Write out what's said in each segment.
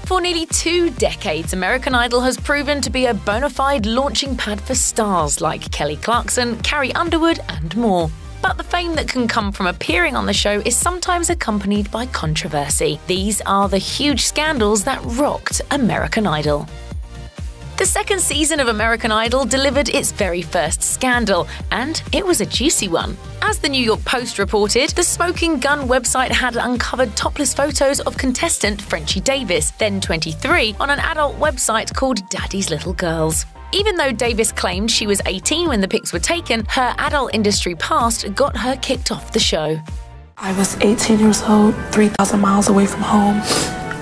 For nearly 2 decades, American Idol has proven to be a bona fide launching pad for stars like Kelly Clarkson, Carrie Underwood, and more. But the fame that can come from appearing on the show is sometimes accompanied by controversy. These are the huge scandals that rocked American Idol. The second season of American Idol delivered its very first scandal, and it was a juicy one. As the New York Post reported, the Smoking Gun website had uncovered topless photos of contestant Frenchie Davis, then 23, on an adult website called Daddy's Little Girls. Even though Davis claimed she was 18 when the pics were taken, her adult industry past got her kicked off the show. I was 18 years old, 3,000 miles away from home.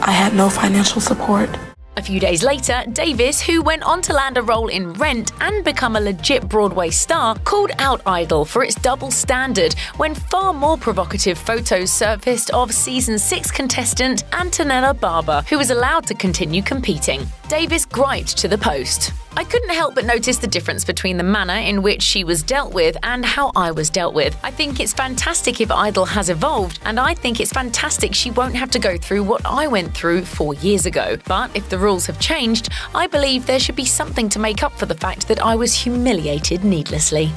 I had no financial support. A few days later, Davis, who went on to land a role in Rent and become a legit Broadway star, called out Idol for its double standard when far more provocative photos surfaced of Season 6 contestant Antonella Barber, who was allowed to continue competing. Davis griped to the Post. "I couldn't help but notice the difference between the manner in which she was dealt with and how I was dealt with. I think it's fantastic if Idol has evolved, and I think it's fantastic she won't have to go through what I went through 4 years ago. But if the rules have changed, I believe there should be something to make up for the fact that I was humiliated needlessly."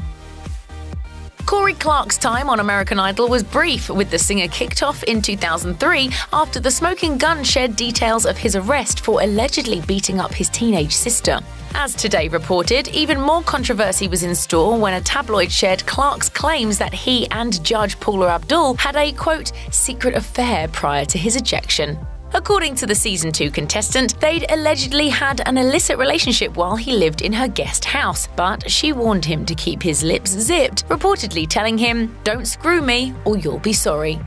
Corey Clark's time on American Idol was brief, with the singer kicked off in 2003 after the Smoking Gun shared details of his arrest for allegedly beating up his teenage sister. As Today reported, even more controversy was in store when a tabloid shared Clark's claims that he and Judge Paula Abdul had a, quote, secret affair prior to his ejection. According to the Season 2 contestant, they'd allegedly had an illicit relationship while he lived in her guest house, but she warned him to keep his lips zipped, reportedly telling him, "Don't screw me or you'll be sorry."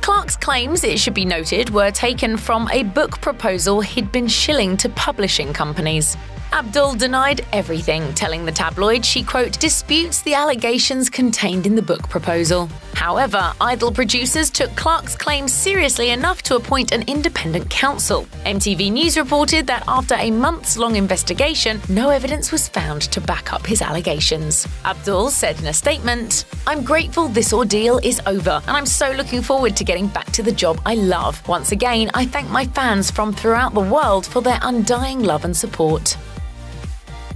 Clark's claims, it should be noted, were taken from a book proposal he'd been shilling to publishing companies. Abdul denied everything, telling the tabloid she, quote, disputes the allegations contained in the book proposal. However, Idol producers took Clark's claims seriously enough to appoint an independent counsel. MTV News reported that after a months-long investigation, no evidence was found to back up his allegations. Abdul said in a statement, "I'm grateful this ordeal is over, and I'm so looking forward to getting back to the job I love. Once again, I thank my fans from throughout the world for their undying love and support."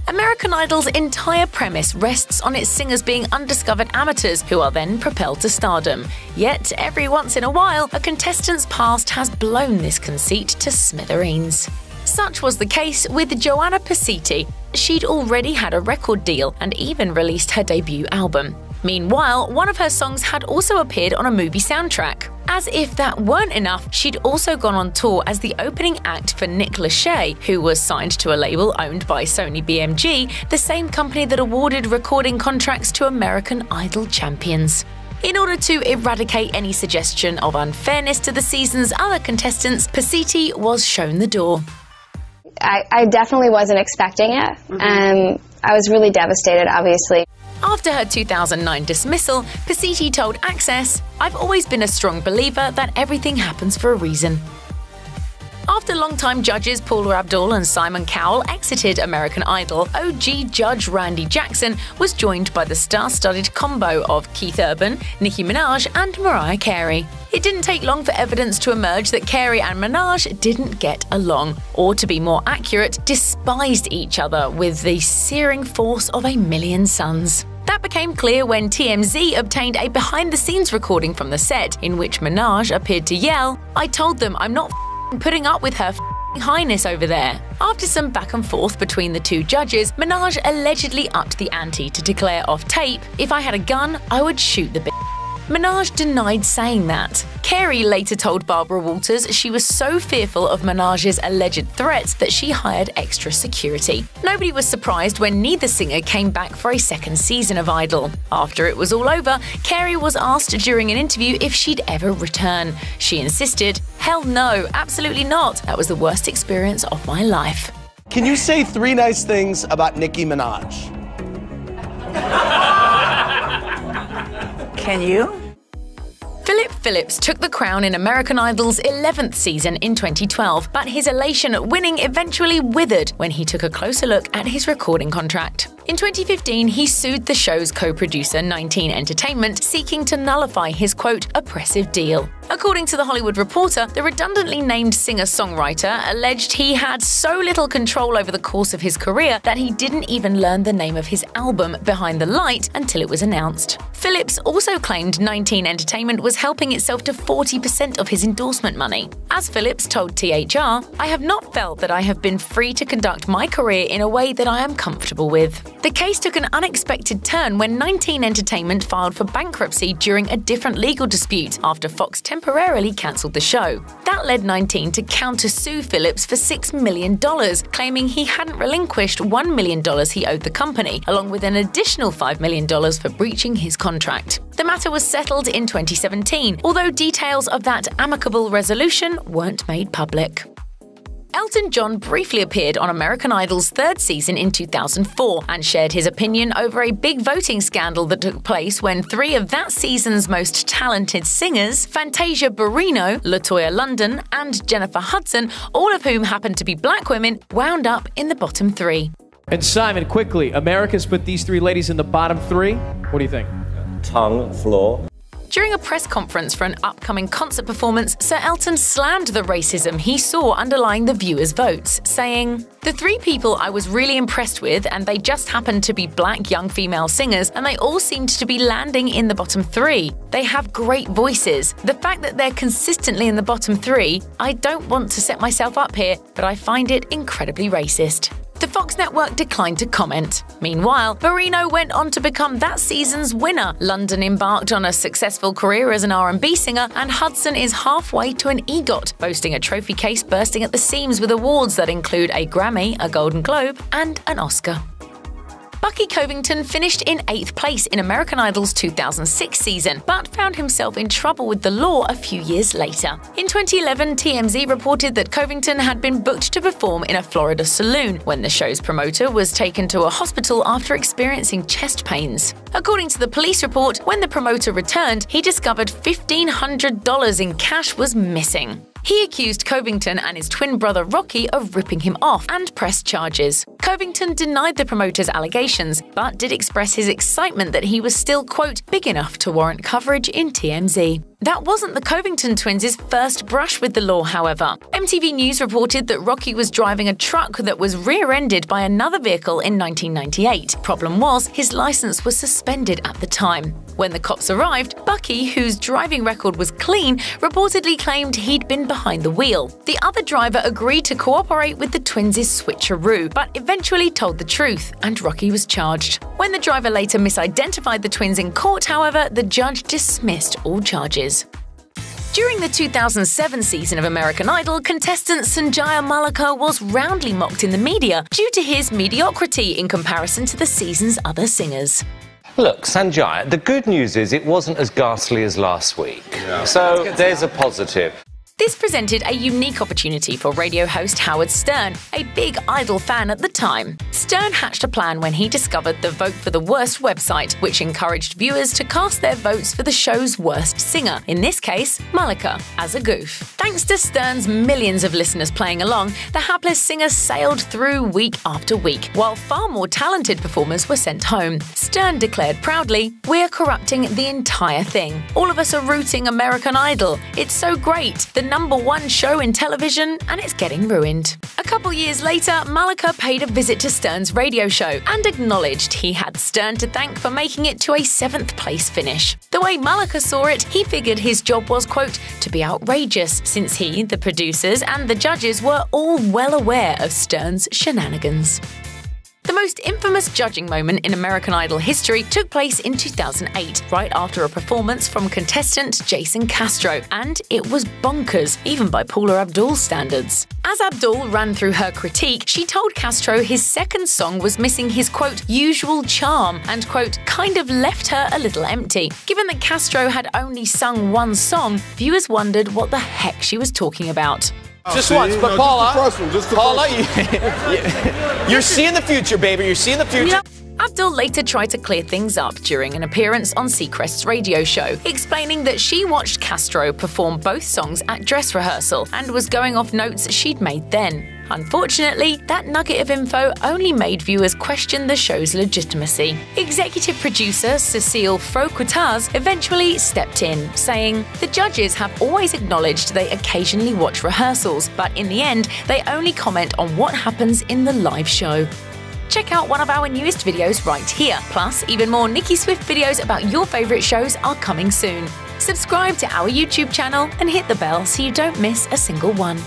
American Idol's entire premise rests on its singers being undiscovered amateurs who are then propelled to stardom. Yet, every once in a while, a contestant's past has blown this conceit to smithereens. Such was the case with Joanna Pesiti. She'd already had a record deal and even released her debut album. Meanwhile, one of her songs had also appeared on a movie soundtrack. As if that weren't enough, she'd also gone on tour as the opening act for Nick Lachey, who was signed to a label owned by Sony BMG, the same company that awarded recording contracts to American Idol champions. In order to eradicate any suggestion of unfairness to the season's other contestants, Pesiti was shown the door. I definitely wasn't expecting it. I was really devastated, obviously. After her 2009 dismissal, Pesiti told Access, "I've always been a strong believer that everything happens for a reason." After longtime judges Paula Abdul and Simon Cowell exited American Idol, OG judge Randy Jackson was joined by the star-studded combo of Keith Urban, Nicki Minaj, and Mariah Carey. It didn't take long for evidence to emerge that Carey and Minaj didn't get along, or to be more accurate, despised each other with the searing force of a million suns. That became clear when TMZ obtained a behind-the-scenes recording from the set, in which Minaj appeared to yell, "I told them I'm not putting up with her highness over there." After some back and forth between the two judges, Minaj allegedly upped the ante to declare off tape, "If I had a gun, I would shoot the bitch." Minaj denied saying that. Carey later told Barbara Walters she was so fearful of Minaj's alleged threats that she hired extra security. Nobody was surprised when neither singer came back for a second season of Idol. After it was all over, Carey was asked during an interview if she'd ever return. She insisted, "Hell no, absolutely not. That was the worst experience of my life." Can you say 3 nice things about Nicki Minaj? Can you? Philip Phillips took the crown in American Idol's 11th season in 2012, but his elation at winning eventually withered when he took a closer look at his recording contract. In 2015, he sued the show's co-producer 19 Entertainment, seeking to nullify his, quote, oppressive deal. According to The Hollywood Reporter, the redundantly named singer-songwriter alleged he had so little control over the course of his career that he didn't even learn the name of his album, Behind the Light, until it was announced. Phillips also claimed 19 Entertainment was helping itself to 40% of his endorsement money. As Phillips told THR, "I have not felt that I have been free to conduct my career in a way that I am comfortable with." The case took an unexpected turn when 19 Entertainment filed for bankruptcy during a different legal dispute after Fox temporarily cancelled the show. That led 19 to counter-sue Phillips for $6 million, claiming he hadn't relinquished $1 million he owed the company, along with an additional $5 million for breaching his contract. The matter was settled in 2017, although details of that amicable resolution weren't made public. Elton John briefly appeared on American Idol's third season in 2004 and shared his opinion over a big voting scandal that took place when three of that season's most talented singers, Fantasia Barrino, LaToya London, and Jennifer Hudson, all of whom happened to be black women, wound up in the bottom three. And Simon, quickly, America's put these three ladies in the bottom three. What do you think? Tongue, floor. During a press conference for an upcoming concert performance, Sir Elton slammed the racism he saw underlying the viewers' votes, saying, "The three people I was really impressed with, and they just happened to be black young female singers, and they all seemed to be landing in the bottom three. They have great voices. The fact that they're consistently in the bottom three, I don't want to set myself up here, but I find it incredibly racist." The Fox network declined to comment. Meanwhile, Barrino went on to become that season's winner. London embarked on a successful career as an R&B singer, and Hudson is halfway to an EGOT, boasting a trophy case bursting at the seams with awards that include a Grammy, a Golden Globe, and an Oscar. Bucky Covington finished in 8th place in American Idol's 2006 season, but found himself in trouble with the law a few years later. In 2011, TMZ reported that Covington had been booked to perform in a Florida saloon when the show's promoter was taken to a hospital after experiencing chest pains. According to the police report, when the promoter returned, he discovered $1,500 in cash was missing. He accused Covington and his twin brother Rocky of ripping him off and pressed charges. Covington denied the promoter's allegations, but did express his excitement that he was still, quote, big enough to warrant coverage in TMZ. That wasn't the Covington twins' first brush with the law, however. MTV News reported that Rocky was driving a truck that was rear-ended by another vehicle in 1998. Problem was, his license was suspended at the time. When the cops arrived, Bucky, whose driving record was clean, reportedly claimed he'd been behind the wheel. The other driver agreed to cooperate with the twins' switcheroo, but eventually told the truth, and Rocky was charged. When the driver later misidentified the twins in court, however, the judge dismissed all charges. During the 2007 season of American Idol, contestant Sanjaya Malika was roundly mocked in the media due to his mediocrity in comparison to the season's other singers. Look, Sanjaya, the good news is it wasn't as ghastly as last week. So there's a positive. This presented a unique opportunity for radio host Howard Stern, a big Idol fan at the time. Stern hatched a plan when he discovered the Vote for the Worst website, which encouraged viewers to cast their votes for the show's worst singer, in this case, Malika, as a goof. Thanks to Stern's millions of listeners playing along, the hapless singer sailed through week after week, while far more talented performers were sent home. Stern declared proudly, "We're corrupting the entire thing. All of us are rooting American Idol. It's so great. The #1 show in television, and it's getting ruined." A couple years later, Malika paid a visit to Stern's radio show and acknowledged he had Stern to thank for making it to a 7th place finish. The way Malika saw it, he figured his job was, quote, to be outrageous, since he, the producers, and the judges were all well aware of Stern's shenanigans. The most infamous judging moment in American Idol history took place in 2008, right after a performance from contestant Jason Castro, and it was bonkers, even by Paula Abdul's standards. As Abdul ran through her critique, she told Castro his second song was missing his, quote, usual charm, and, quote, kind of left her a little empty. Given that Castro had only sung one song, viewers wondered what the heck she was talking about. Just once, but Paula, you're seeing the future, baby. You're seeing the future. Abdul later tried to clear things up during an appearance on Seacrest's radio show, explaining that she watched Castro perform both songs at dress rehearsal and was going off notes she'd made then. Unfortunately, that nugget of info only made viewers question the show's legitimacy. Executive producer Cecile Foucault eventually stepped in, saying, "The judges have always acknowledged they occasionally watch rehearsals, but in the end, they only comment on what happens in the live show." Check out one of our newest videos right here. Plus, even more Nicki Swift videos about your favourite shows are coming soon. Subscribe to our YouTube channel and hit the bell so you don't miss a single one.